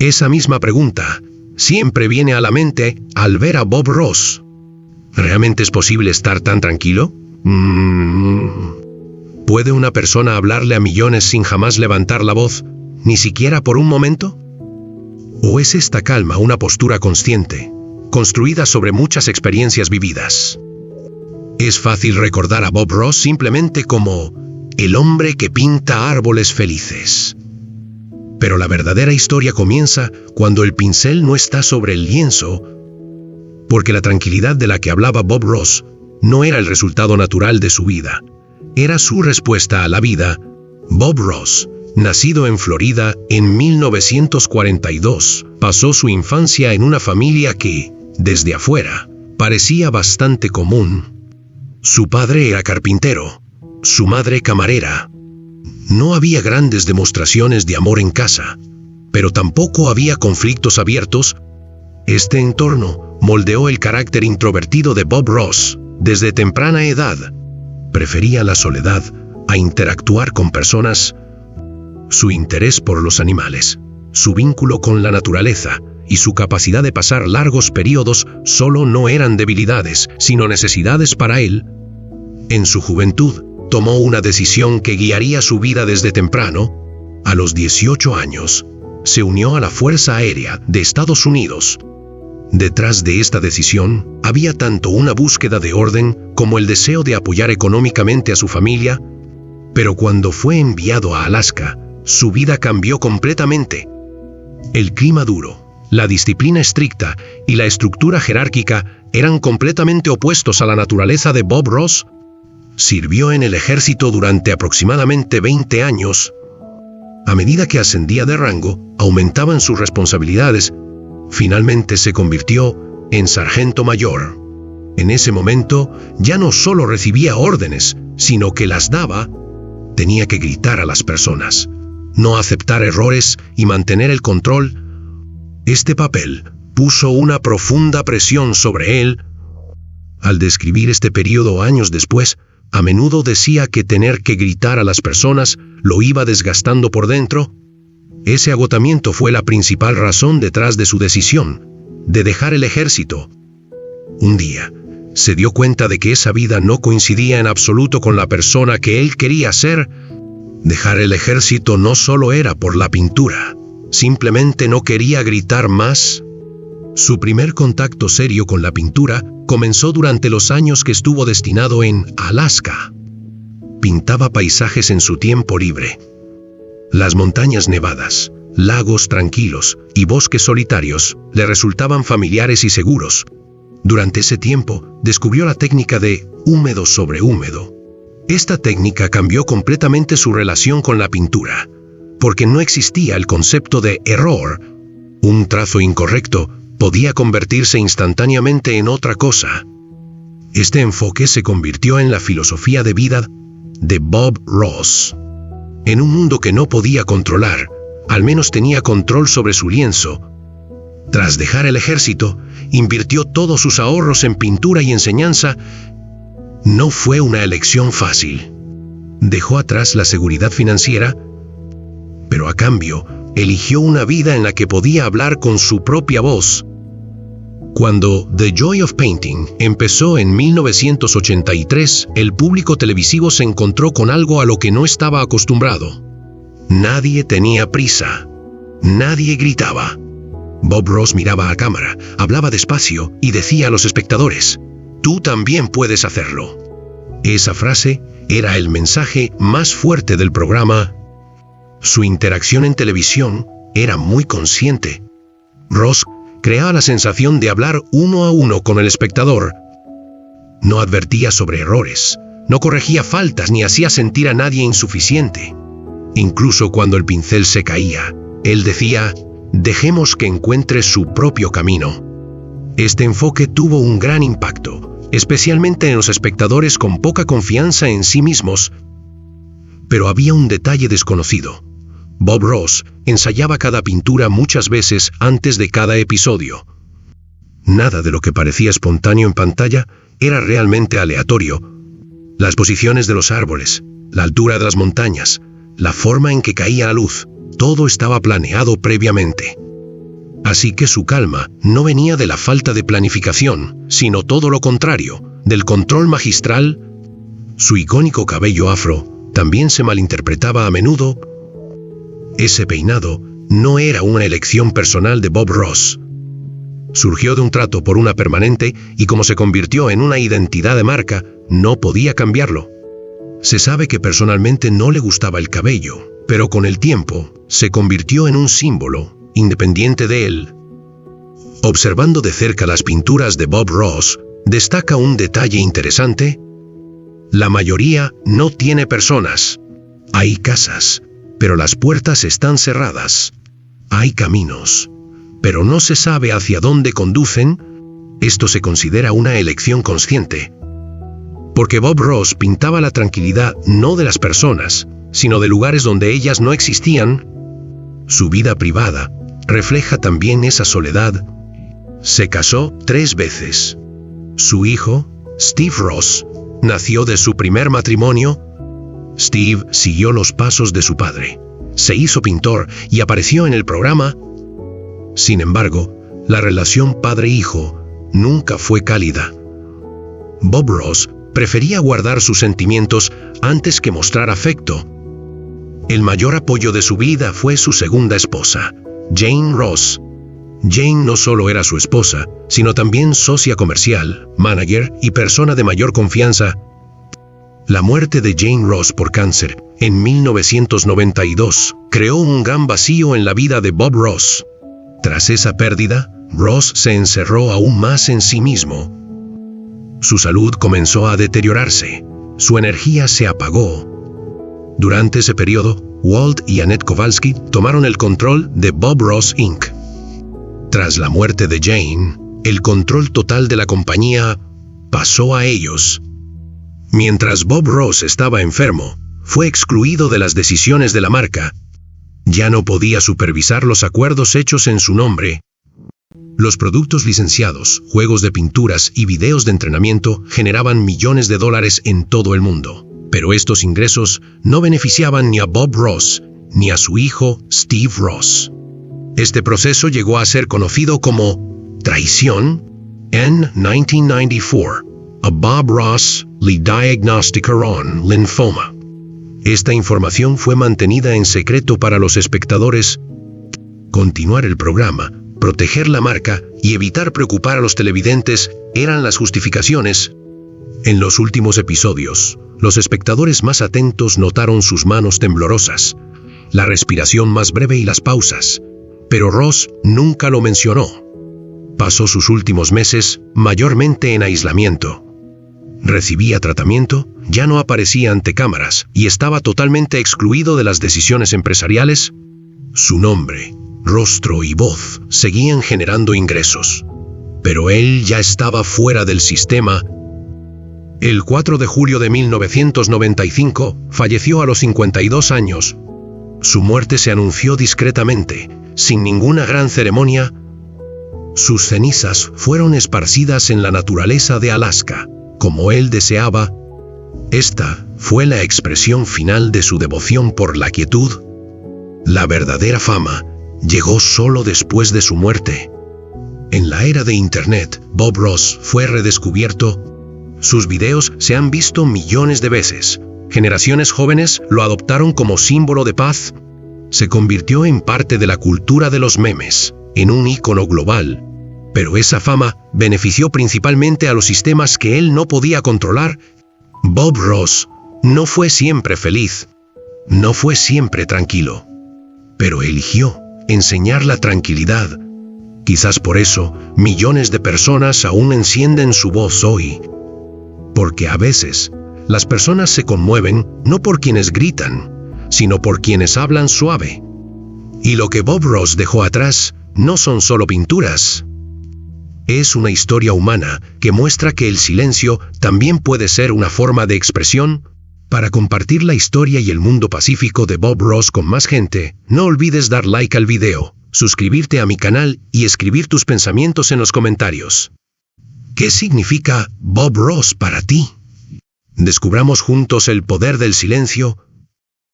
Esa misma pregunta siempre viene a la mente al ver a Bob Ross. ¿Realmente es posible estar tan tranquilo? ¿Puede una persona hablarle a millones sin jamás levantar la voz, ni siquiera por un momento? ¿O es esta calma una postura consciente, construida sobre muchas experiencias vividas? Es fácil recordar a Bob Ross simplemente como el hombre que pinta árboles felices. Pero la verdadera historia comienza cuando el pincel no está sobre el lienzo, porque la tranquilidad de la que hablaba Bob Ross no era el resultado natural de su vida, era su respuesta a la vida. Bob Ross, nacido en Florida en 1942, pasó su infancia en una familia que, desde afuera, parecía bastante común. Su padre era carpintero, su madre camarera. No había grandes demostraciones de amor en casa, pero tampoco había conflictos abiertos. Este entorno moldeó el carácter introvertido de Bob Ross desde temprana edad. Prefería la soledad a interactuar con personas. Su interés por los animales, su vínculo con la naturaleza y su capacidad de pasar largos periodos solo no eran debilidades, sino necesidades para él. En su juventud, tomó una decisión que guiaría su vida desde temprano. A los 18 años, se unió a la Fuerza Aérea de Estados Unidos. Detrás de esta decisión, había tanto una búsqueda de orden como el deseo de apoyar económicamente a su familia. Pero cuando fue enviado a Alaska, su vida cambió completamente. El clima duro, la disciplina estricta y la estructura jerárquica eran completamente opuestos a la naturaleza de Bob Ross. Sirvió en el ejército durante aproximadamente 20 años. A medida que ascendía de rango, aumentaban sus responsabilidades. Finalmente se convirtió en sargento mayor. En ese momento, ya no solo recibía órdenes, sino que las daba. Tenía que gritar a las personas, no aceptar errores y mantener el control. Este papel puso una profunda presión sobre él. Al describir este periodo años después, a menudo decía que tener que gritar a las personas lo iba desgastando por dentro. Ese agotamiento fue la principal razón detrás de su decisión de dejar el ejército. Un día, se dio cuenta de que esa vida no coincidía en absoluto con la persona que él quería ser. Dejar el ejército no solo era por la pintura, simplemente no quería gritar más. Su primer contacto serio con la pintura comenzó durante los años que estuvo destinado en Alaska. Pintaba paisajes en su tiempo libre. Las montañas nevadas, lagos tranquilos y bosques solitarios le resultaban familiares y seguros. Durante ese tiempo, descubrió la técnica de húmedo sobre húmedo. Esta técnica cambió completamente su relación con la pintura, porque no existía el concepto de error. Un trazo incorrecto podía convertirse instantáneamente en otra cosa. Este enfoque se convirtió en la filosofía de vida de Bob Ross. En un mundo que no podía controlar, al menos tenía control sobre su lienzo. Tras dejar el ejército, invirtió todos sus ahorros en pintura y enseñanza. No fue una elección fácil. Dejó atrás la seguridad financiera, pero a cambio, eligió una vida en la que podía hablar con su propia voz. Cuando The Joy of Painting empezó en 1983, el público televisivo se encontró con algo a lo que no estaba acostumbrado. Nadie tenía prisa. Nadie gritaba. Bob Ross miraba a cámara, hablaba despacio y decía a los espectadores, «Tú también puedes hacerlo». Esa frase era el mensaje más fuerte del programa. Su interacción en televisión era muy consciente. Ross creaba la sensación de hablar uno a uno con el espectador. No advertía sobre errores, no corregía faltas ni hacía sentir a nadie insuficiente. Incluso cuando el pincel se caía, él decía, «Dejemos que encuentre su propio camino». Este enfoque tuvo un gran impacto, especialmente en los espectadores con poca confianza en sí mismos. Pero había un detalle desconocido. Bob Ross ensayaba cada pintura muchas veces antes de cada episodio. Nada de lo que parecía espontáneo en pantalla era realmente aleatorio. Las posiciones de los árboles, la altura de las montañas, la forma en que caía la luz, todo estaba planeado previamente. Así que su calma no venía de la falta de planificación, sino todo lo contrario, del control magistral. Su icónico cabello afro también se malinterpretaba a menudo. Ese peinado no era una elección personal de Bob Ross. Surgió de un trato por una permanente y como se convirtió en una identidad de marca, no podía cambiarlo. Se sabe que personalmente no le gustaba el cabello, pero con el tiempo se convirtió en un símbolo, independiente de él. Observando de cerca las pinturas de Bob Ross, destaca un detalle interesante. La mayoría no tiene personas. Hay casas, pero las puertas están cerradas. Hay caminos, pero no se sabe hacia dónde conducen. Esto se considera una elección consciente. Porque Bob Ross pintaba la tranquilidad no de las personas, sino de lugares donde ellas no existían. Su vida privada refleja también esa soledad. Se casó 3 veces. Su hijo, Steve Ross, nació de su primer matrimonio. Steve siguió los pasos de su padre. Se hizo pintor y apareció en el programa. Sin embargo, la relación padre-hijo nunca fue cálida. Bob Ross prefería guardar sus sentimientos antes que mostrar afecto. El mayor apoyo de su vida fue su segunda esposa, Jane Ross. Jane no solo era su esposa, sino también socia comercial, manager y persona de mayor confianza. La muerte de Jane Ross por cáncer en 1992 creó un gran vacío en la vida de Bob Ross. Tras esa pérdida, Ross se encerró aún más en sí mismo. Su salud comenzó a deteriorarse. Su energía se apagó. Durante ese periodo, Walt y Annette Kowalski tomaron el control de Bob Ross Inc. Tras la muerte de Jane, el control total de la compañía pasó a ellos. Mientras Bob Ross estaba enfermo, fue excluido de las decisiones de la marca. Ya no podía supervisar los acuerdos hechos en su nombre. Los productos licenciados, juegos de pinturas y videos de entrenamiento generaban millones de dólares en todo el mundo. Pero estos ingresos no beneficiaban ni a Bob Ross ni a su hijo Steve Ross. Este proceso llegó a ser conocido como traición. En 1994, a Bob Ross le diagnosticaron linfoma. Esta información fue mantenida en secreto para los espectadores. Continuar el programa, proteger la marca y evitar preocupar a los televidentes eran las justificaciones. En los últimos episodios, los espectadores más atentos notaron sus manos temblorosas, la respiración más breve y las pausas, pero Ross nunca lo mencionó. Pasó sus últimos meses mayormente en aislamiento. Recibía tratamiento, ya no aparecía ante cámaras y estaba totalmente excluido de las decisiones empresariales. Su nombre, rostro y voz seguían generando ingresos, pero él ya estaba fuera del sistema. El 4 de julio de 1995 falleció a los 52 años. Su muerte se anunció discretamente, sin ninguna gran ceremonia. Sus cenizas fueron esparcidas en la naturaleza de Alaska, como él deseaba. Esta fue la expresión final de su devoción por la quietud. La verdadera fama llegó solo después de su muerte. En la era de Internet, Bob Ross fue redescubierto. Sus videos se han visto millones de veces. Generaciones jóvenes lo adoptaron como símbolo de paz. Se convirtió en parte de la cultura de los memes, en un ícono global. Pero esa fama benefició principalmente a los sistemas que él no podía controlar. Bob Ross no fue siempre feliz, no fue siempre tranquilo, pero eligió enseñar la tranquilidad. Quizás por eso millones de personas aún encienden su voz hoy. Porque a veces las personas se conmueven no por quienes gritan, sino por quienes hablan suave. Y lo que Bob Ross dejó atrás no son solo pinturas. Es una historia humana que muestra que el silencio también puede ser una forma de expresión. Para compartir la historia y el mundo pacífico de Bob Ross con más gente, no olvides dar like al video, suscribirte a mi canal y escribir tus pensamientos en los comentarios. ¿Qué significa Bob Ross para ti? Descubramos juntos el poder del silencio